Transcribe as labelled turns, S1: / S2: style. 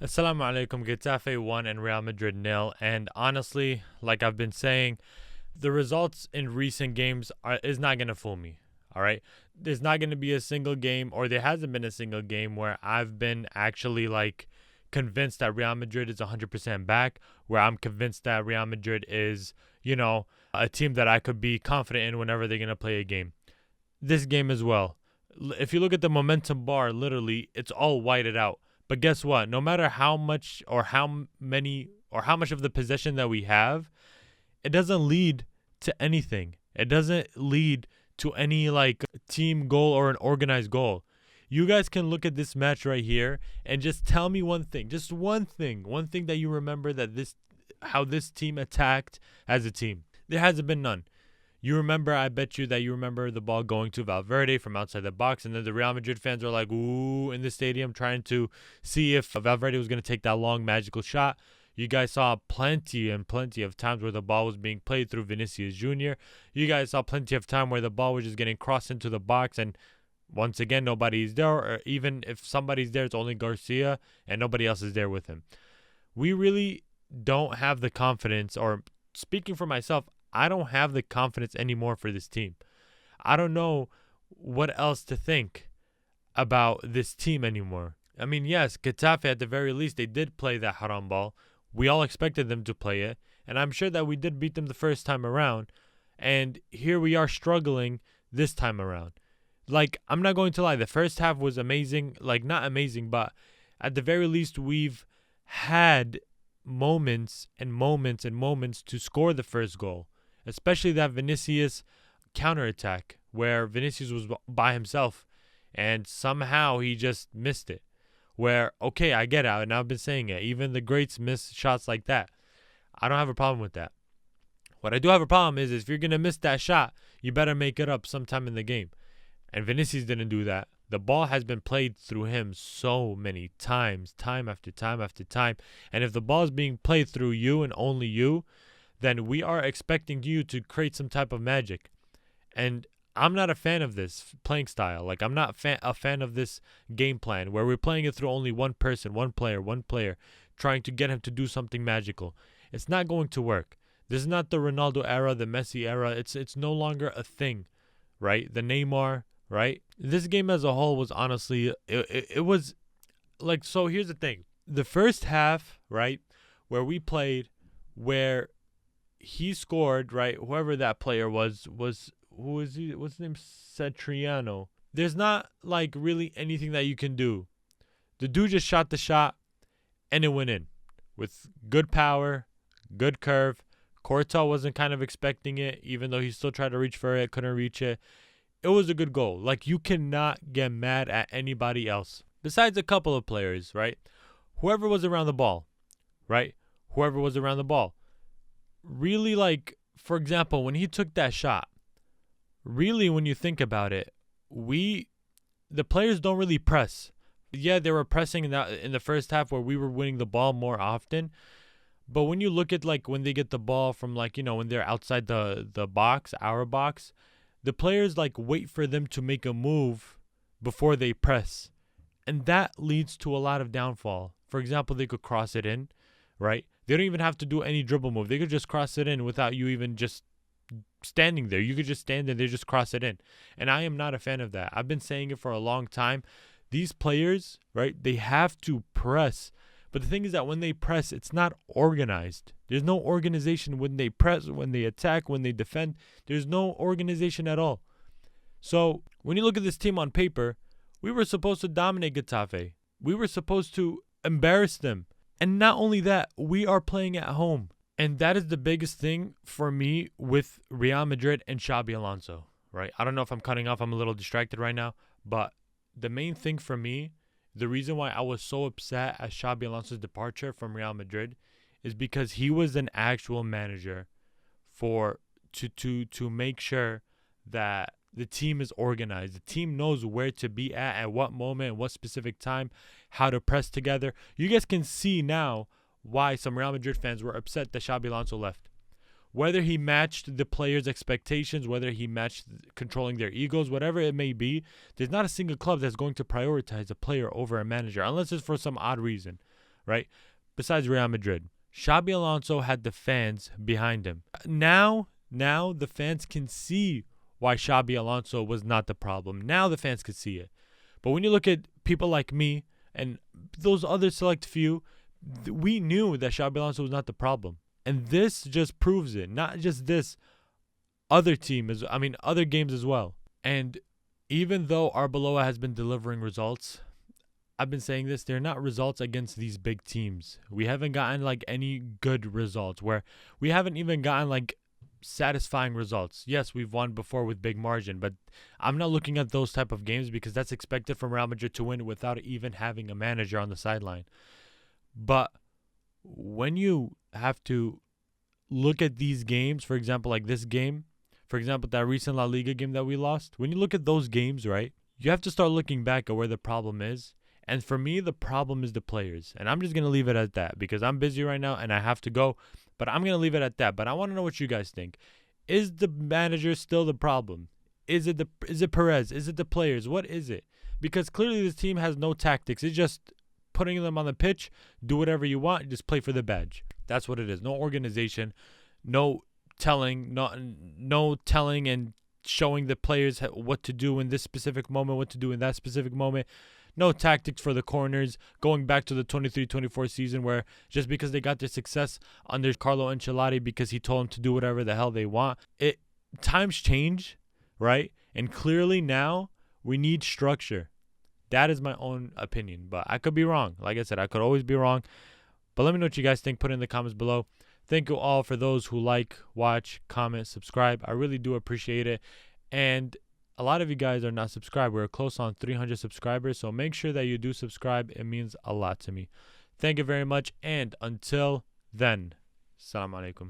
S1: Assalamu alaikum. Getafe 1 and Real Madrid nil. And honestly, like I've been saying, the results in recent games is not going to fool me. All right. There's not going to be a single game, or there hasn't been a single game where I've been actually convinced that Real Madrid is 100% back, where I'm convinced that Real Madrid is, a team that I could be confident in whenever they're going to play a game. This game as well. If you look at the momentum bar, literally, it's all whited out. But guess what? No matter how much or how many or how much of the possession that we have, it doesn't lead to anything. It doesn't lead to any team goal or an organized goal. You guys can look at this match right here and just tell me one thing, just one thing that you remember how this team attacked as a team. There hasn't been none. I bet you that you remember the ball going to Valverde from outside the box, and then the Real Madrid fans were like, ooh, in the stadium trying to see if Valverde was going to take that long magical shot. You guys saw plenty and plenty of times where the ball was being played through Vinicius Jr. You guys saw plenty of time where the ball was just getting crossed into the box, and once again, nobody's there, or even if somebody's there, it's only Garcia, and nobody else is there with him. We really don't have the confidence, or speaking for myself, I don't have the confidence anymore for this team. I don't know what else to think about this team anymore. I mean, yes, Getafe at the very least, they did play that haram ball. We all expected them to play it, and I'm sure that we did beat them the first time around. And here we are struggling this time around. I'm not going to lie, the first half was amazing. Not amazing, but at the very least, we've had moments and moments and moments to score the first goal. Especially that Vinicius counterattack where Vinicius was by himself and somehow he just missed it. Where, okay, I get it, and I've been saying it. Even the greats miss shots like that. I don't have a problem with that. What I do have a problem is if you're going to miss that shot, you better make it up sometime in the game. And Vinicius didn't do that. The ball has been played through him so many times, time after time after time. And if the ball is being played through you and only you, then we are expecting you to create some type of magic. And I'm not a fan of this playing style. I'm not a fan of this game plan where we're playing it through only one person, one player, trying to get him to do something magical. It's not going to work. This is not the Ronaldo era, the Messi era. It's no longer a thing, right? The Neymar, right? This game as a whole was honestly, it was so here's the thing. The first half, right, where we played, where he scored, right? Whoever that player was who was he? What's his name? Satriano. There's not really anything that you can do. The dude just shot the shot and it went in with good power, good curve. Courtois wasn't kind of expecting it, even though he still tried to reach for it, couldn't reach it. It was a good goal. You cannot get mad at anybody else besides a couple of players, right? Whoever was around the ball, right? Whoever was around the ball. Really, for example, when he took that shot, really, when you think about it, the players don't really press. Yeah, they were pressing in the first half where we were winning the ball more often. But when you look at when they get the ball from when they're outside the box, our box, the players wait for them to make a move before they press. And that leads to a lot of downfall. For example, they could cross it in, right? They don't even have to do any dribble move. They could just cross it in without you even just standing there. You could just stand there, they just cross it in. And I am not a fan of that. I've been saying it for a long time. These players, right, they have to press. But the thing is that when they press, it's not organized. There's no organization when they press, when they attack, when they defend. There's no organization at all. So when you look at this team on paper, we were supposed to dominate Getafe. We were supposed to embarrass them. And not only that, we are playing at home. And that is the biggest thing for me with Real Madrid and Xabi Alonso, right? I don't know if I'm cutting off. I'm a little distracted right now. But the main thing for me, the reason why I was so upset at Xabi Alonso's departure from Real Madrid is because he was an actual manager to make sure that the team is organized. The team knows where to be at what moment, what specific time, how to press together. You guys can see now why some Real Madrid fans were upset that Xabi Alonso left. Whether he matched the players' expectations, whether he matched controlling their egos, whatever it may be, there's not a single club that's going to prioritize a player over a manager unless it's for some odd reason, right? Besides Real Madrid. Xabi Alonso had the fans behind him. Now the fans can see why Xabi Alonso was not the problem. Now the fans can see it. But when you look at people like me and those other select few, we knew that Xabi Alonso was not the problem. And this just proves it. Not just this, other games as well. And even though Arbeloa has been delivering results, I've been saying this, they're not results against these big teams. We haven't gotten like any good results, where we haven't even gotten like satisfying results. Yes, we've won before with big margin, but I'm not looking at those type of games because that's expected from Real Madrid to win without even having a manager on the sideline. But when you have to look at these games, for example, like this game, for example, that recent La Liga game that we lost, when you look at those games, right, you have to start looking back at where the problem is. And for me, the problem is the players. And I'm just going to leave it at that because I'm busy right now and I have to go. But I'm going to leave it at that. But I want to know what you guys think. Is the manager still the problem? Is it Perez? Is it the players? What is it? Because clearly this team has no tactics. It's just putting them on the pitch, do whatever you want, just play for the badge. That's what it is. No organization, no telling and showing the players what to do in this specific moment, what to do in that specific moment. No tactics for the corners, going back to the 23-24 season where just because they got their success under Carlo Ancelotti because he told them to do whatever the hell they want. Times change, right? And clearly now we need structure. That is my own opinion, but I could be wrong. Like I said, I could always be wrong. But let me know what you guys think. Put it in the comments below. Thank you all for those who like, watch, comment, subscribe. I really do appreciate it. And a lot of you guys are not subscribed. We're close on 300 subscribers, so make sure that you do subscribe. It means a lot to me. Thank you very much, and until then, Assalamu alaikum.